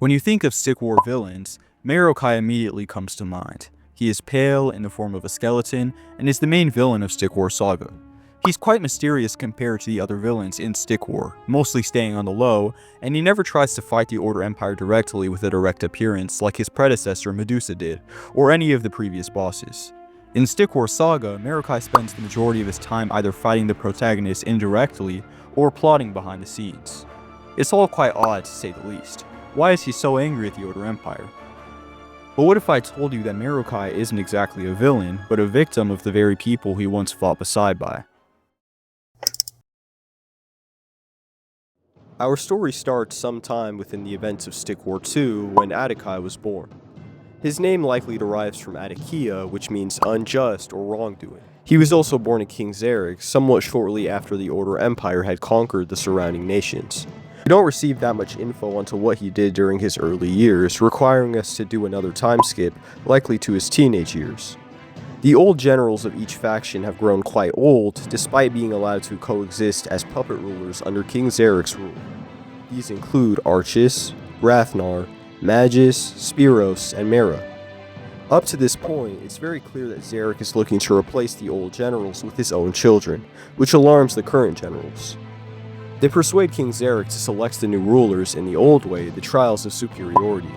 When you think of Stick War villains, Marrowkai immediately comes to mind. He is pale in the form of a skeleton and is the main villain of Stick War Saga. He's quite mysterious compared to the other villains in Stick War, mostly staying on the low, and he never tries to fight the Order Empire directly with a direct appearance like his predecessor Medusa did, or any of the previous bosses. In Stick War Saga, Marokai spends the majority of his time either fighting the protagonist indirectly or plotting behind the scenes. It's all quite odd to say the least. Why is he so angry at the Order Empire? But what if I told you that Marokai isn't exactly a villain, but a victim of the very people he once fought beside by? Our story starts sometime within the events of Stick War II when Adekai was born. His name likely derives from adicai, which means unjust or wrongdoing. He was also born in King Zarek, somewhat shortly after the Order Empire had conquered the surrounding nations. We don't receive that much info onto what he did during his early years, requiring us to do another time skip, likely to his teenage years. The old generals of each faction have grown quite old, despite being allowed to coexist as puppet rulers under King Zarek's rule. These include Archis, Rathnar, Magus, Spiros, and Mera. Up to this point, it's very clear that Zarek is looking to replace the old generals with his own children, which alarms the current generals. They persuade King Zarek to select the new rulers in the old way, the Trials of Superiority.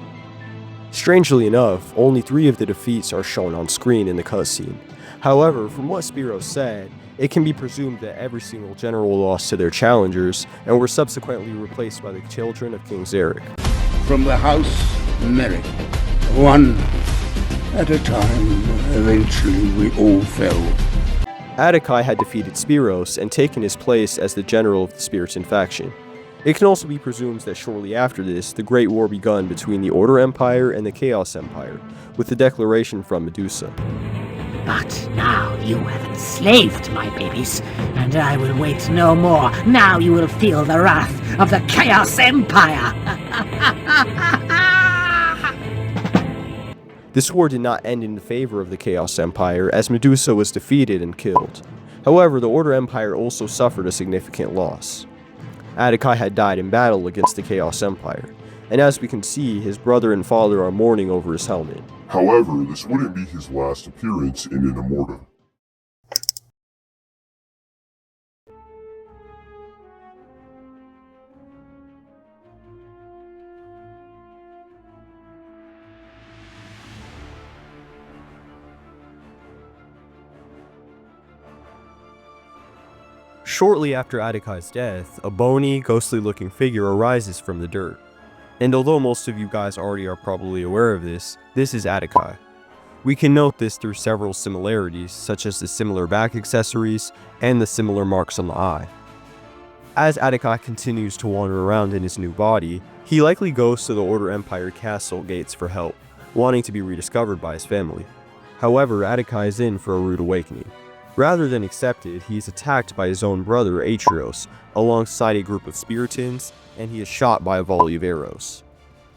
Strangely enough, only 3 of the defeats are shown on screen in the cutscene. However, from what Spiros said, it can be presumed that every single general lost to their challengers and were subsequently replaced by the children of King Zarek. From the House Merrick, one at a time, eventually we all fell. Adekai had defeated Spiros and taken his place as the general of the Spiritan faction. It can also be presumed that shortly after this, the Great War begun between the Order Empire and the Chaos Empire, with the declaration from Medusa. But now you have enslaved my babies, and I will wait no more. Now you will feel the wrath of the Chaos Empire! This war did not end in favor of the Chaos Empire, as Medusa was defeated and killed. However, the Order Empire also suffered a significant loss. Adekai had died in battle against the Chaos Empire, and as we can see, his brother and father are mourning over his helmet. However, this wouldn't be his last appearance in an Immorta. Shortly after Adekai's death, a bony, ghostly-looking figure arises from the dirt. And although most of you guys already are probably aware of this is Adekai. We can note this through several similarities, such as the similar back accessories and the similar marks on the eye. As Adekai continues to wander around in his new body, he likely goes to the Order Empire castle gates for help, wanting to be rediscovered by his family. However, Adekai is in for a rude awakening. Rather than accept it, he is attacked by his own brother Atrios, alongside a group of Spiritans, and he is shot by a volley of arrows.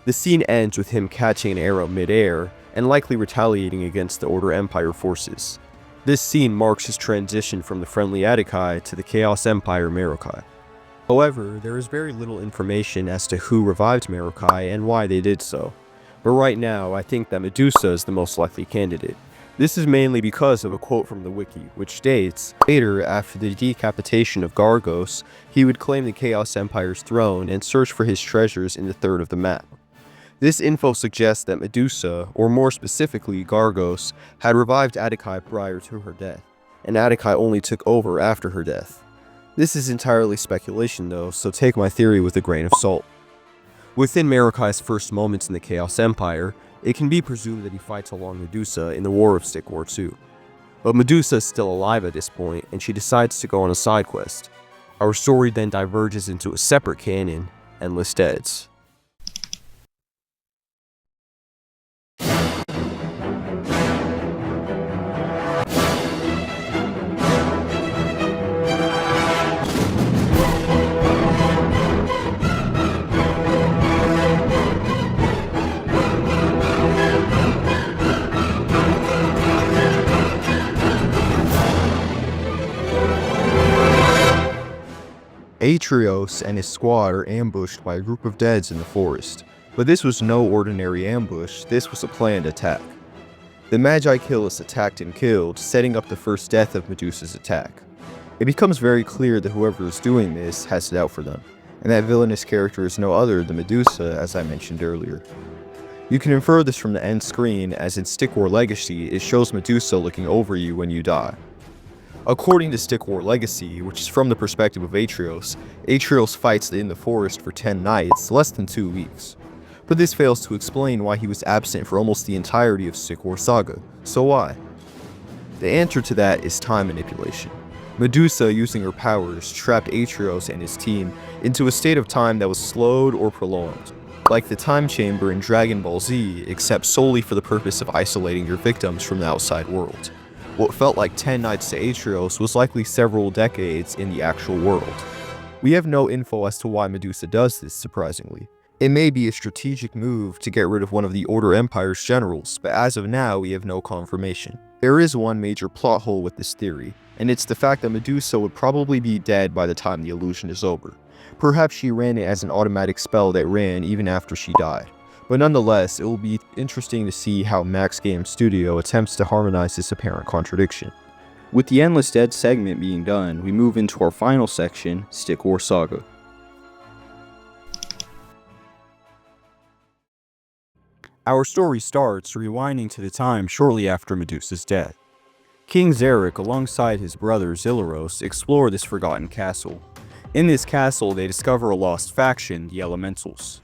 The scene ends with him catching an arrow mid-air, and likely retaliating against the Order Empire forces. This scene marks his transition from the friendly Adekai to the Chaos Empire Marokai. However, there is very little information as to who revived Marokai and why they did so. But right now, I think that Medusa is the most likely candidate. This is mainly because of a quote from the wiki, which states, later, after the decapitation of Gargos, he would claim the Chaos Empire's throne and search for his treasures in the third of the map. This info suggests that Medusa, or more specifically Gargos, had revived Adekai prior to her death, and Adekai only took over after her death. This is entirely speculation though, so take my theory with a grain of salt. Within Marokai's first moments in the Chaos Empire, it can be presumed that he fights along Medusa in the War of Stick War II. But Medusa is still alive at this point, and she decides to go on a side quest. Our story then diverges into a separate canon, Endless Deads. Atrios and his squad are ambushed by a group of deads in the forest. But this was no ordinary ambush, this was a planned attack. The Magi Killus attacked and killed, setting up the first death of Medusa's attack. It becomes very clear that whoever is doing this has it out for them, and that villainous character is no other than Medusa, as I mentioned earlier. You can infer this from the end screen, as in Stick War Legacy, it shows Medusa looking over you when you die. According to Stick War Legacy, which is from the perspective of Atreus, Atreus fights in the forest for 10 nights, less than 2 weeks. But this fails to explain why he was absent for almost the entirety of Stick War Saga. So why? The answer to that is time manipulation. Medusa, using her powers, trapped Atreus and his team into a state of time that was slowed or prolonged, like the time chamber in Dragon Ball Z, except solely for the purpose of isolating your victims from the outside world. What felt like 10 nights to Atreus was likely several decades in the actual world. We have no info as to why Medusa does this, surprisingly. It may be a strategic move to get rid of one of the Order Empire's generals, but as of now, we have no confirmation. There is one major plot hole with this theory, and it's the fact that Medusa would probably be dead by the time the illusion is over. Perhaps she ran it as an automatic spell that ran even after she died. But nonetheless, it will be interesting to see how Max Games Studio attempts to harmonize this apparent contradiction. With the Endless Dead segment being done, we move into our final section, Stick War Saga. Our story starts rewinding to the time shortly after Medusa's death. King Zarek, alongside his brother Zillaros, explore this forgotten castle. In this castle, they discover a lost faction, the Elementals.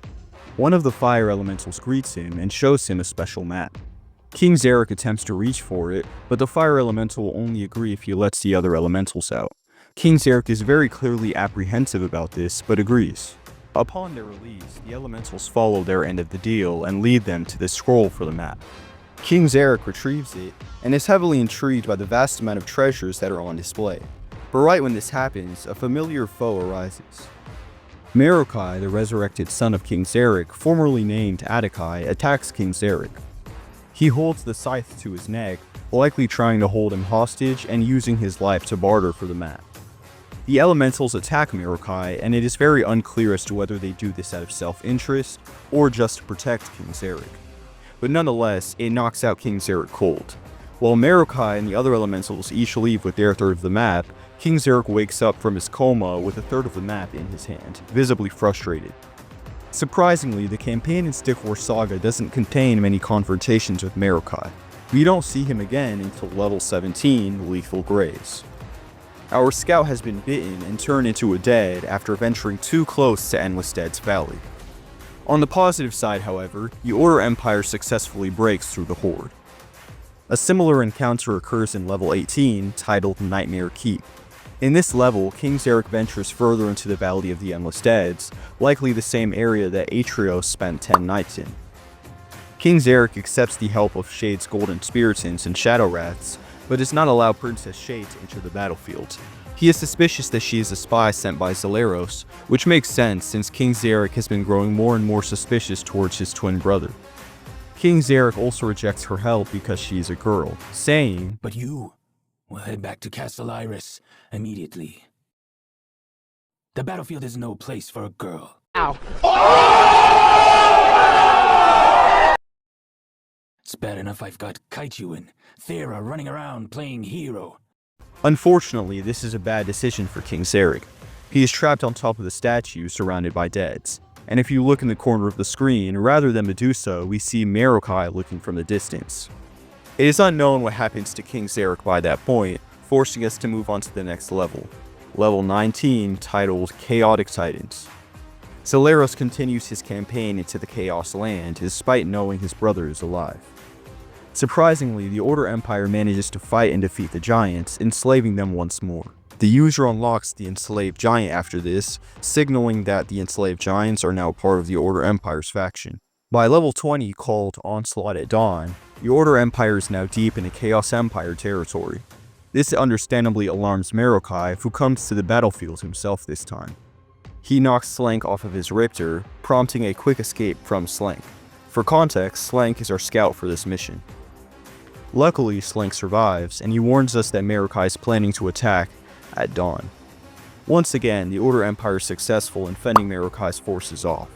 One of the fire elementals greets him and shows him a special map. King Zarek attempts to reach for it, but the fire elemental will only agree if he lets the other elementals out. King Zarek is very clearly apprehensive about this, but agrees. Upon their release, the elementals follow their end of the deal and lead them to the scroll for the map. King Zarek retrieves it, and is heavily intrigued by the vast amount of treasures that are on display. But right when this happens, a familiar foe arises. Marrowkai, the resurrected son of King Zarek, formerly named Adekai, attacks King Zarek. He holds the scythe to his neck, likely trying to hold him hostage and using his life to barter for the map. The elementals attack Marrowkai, and it is very unclear as to whether they do this out of self-interest or just to protect King Zarek. But nonetheless, it knocks out King Zarek cold. While Marrowkai and the other elementals each leave with their third of the map, King Zarek wakes up from his coma with a third of the map in his hand, visibly frustrated. Surprisingly, the campaign in Stick War Saga doesn't contain many confrontations with Marrowkai. We don't see him again until level 17, Lethal Graze. Our scout has been bitten and turned into a dead after venturing too close to Endless Dead's Valley. On the positive side, however, the Order Empire successfully breaks through the Horde. A similar encounter occurs in level 18, titled Nightmare Keep. In this level, King Zarek ventures further into the Valley of the Endless Deads, likely the same area that Atreus spent 10 nights in. King Zarek accepts the help of Shade's Golden Spiritans and Shadow Wraths, but does not allow Princess Shade to enter the battlefield. He is suspicious that she is a spy sent by Zillaros, which makes sense since King Zarek has been growing more and more suspicious towards his twin brother. King Zarek also rejects her help because she is a girl, saying, "But you will head back to Castle Iris immediately. The battlefield is no place for a girl." Ow. It's bad enough I've got Kaiju and Thera running around playing hero. Unfortunately, this is a bad decision for King Zarek. He is trapped on top of the statue surrounded by deads. And if you look in the corner of the screen, rather than Medusa, we see Marokai looking from the distance. It is unknown what happens to King Zarek by that point, forcing us to move on to the next level. Level 19, titled Chaotic Titans. Zillaros continues his campaign into the Chaos Land, despite knowing his brother is alive. Surprisingly, the Order Empire manages to fight and defeat the Giants, enslaving them once more. The user unlocks the enslaved giant after this, signaling that the enslaved giants are now part of the Order Empire's faction. By level 20, called Onslaught at Dawn, the Order Empire is now deep into Chaos Empire territory. This understandably alarms Marokai, who comes to the battlefield himself this time. He knocks Slank off of his Riptor, prompting a quick escape from Slank. For context, Slank is our scout for this mission. Luckily, Slank survives, and he warns us that Marokai is planning to attack at dawn. Once again, the Order Empire is successful in fending Marokai's forces off.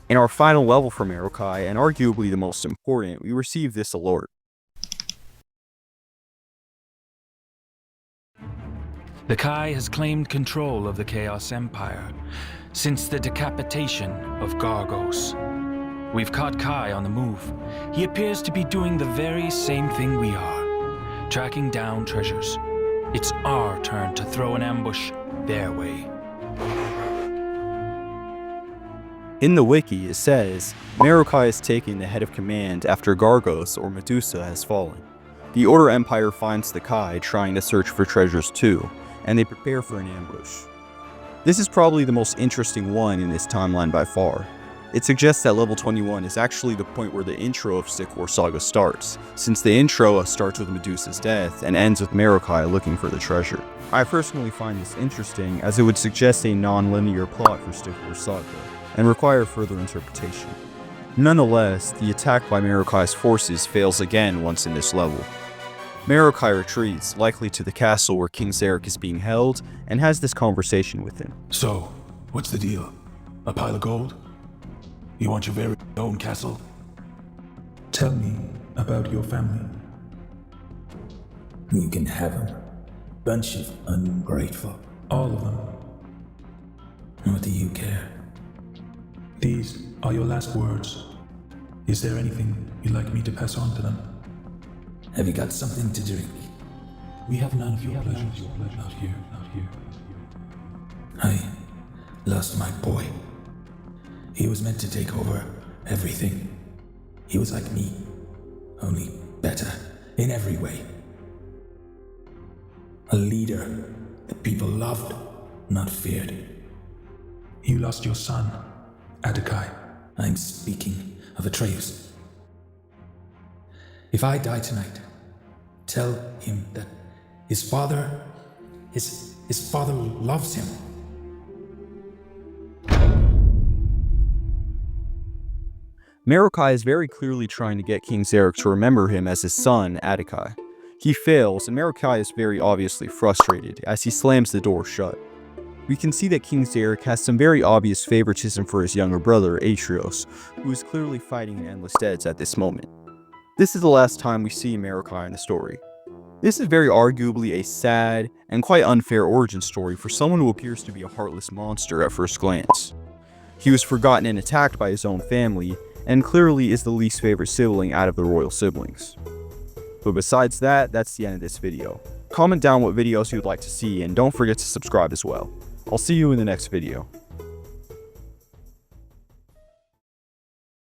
In our final level for Marokai, and arguably the most important, we receive this alert. The Kai has claimed control of the Chaos Empire since the decapitation of Gargos. We've caught Kai on the move. He appears to be doing the very same thing we are, tracking down treasures. It's our turn to throw an ambush their way. In the wiki, it says, Marokai is taking the head of command after Gargos or Medusa has fallen. The Order Empire finds the Kai trying to search for treasures too, and they prepare for an ambush. This is probably the most interesting one in this timeline by far. It suggests that level 21 is actually the point where the intro of Stick Saga starts, since the intro starts with Medusa's death and ends with Marokai looking for the treasure. I personally find this interesting as it would suggest a non-linear plot for Stick Saga, and require further interpretation. Nonetheless, the attack by Marokai's forces fails again once in this level. Marokai retreats, likely to the castle where King Zarek is being held, and has this conversation with him. So, what's the deal? A pile of gold? You want your very own castle? Tell me about your family. You can have them. Bunch of ungrateful. All of them. What do you care? These are your last words. Is there anything you'd like me to pass on to them? Have you got something to drink? We have none of your pleasures out here. I lost my boy. He was meant to take over everything. He was like me, only better in every way. A leader that people loved, not feared. You lost your son, Adekai. I'm speaking of Atreus. If I die tonight, tell him that his father loves him. Marokai is very clearly trying to get King Zarek to remember him as his son, Adekai. He fails, and Marokai is very obviously frustrated as he slams the door shut. We can see that King Zarek has some very obvious favoritism for his younger brother, Atreus, who is clearly fighting in endless deaths at this moment. This is the last time we see Marokai in the story. This is very arguably a sad and quite unfair origin story for someone who appears to be a heartless monster at first glance. He was forgotten and attacked by his own family, and clearly is the least favorite sibling out of the royal siblings. But besides that, that's the end of this video. Comment down what videos you'd like to see, and don't forget to subscribe as well. I'll see you in the next video.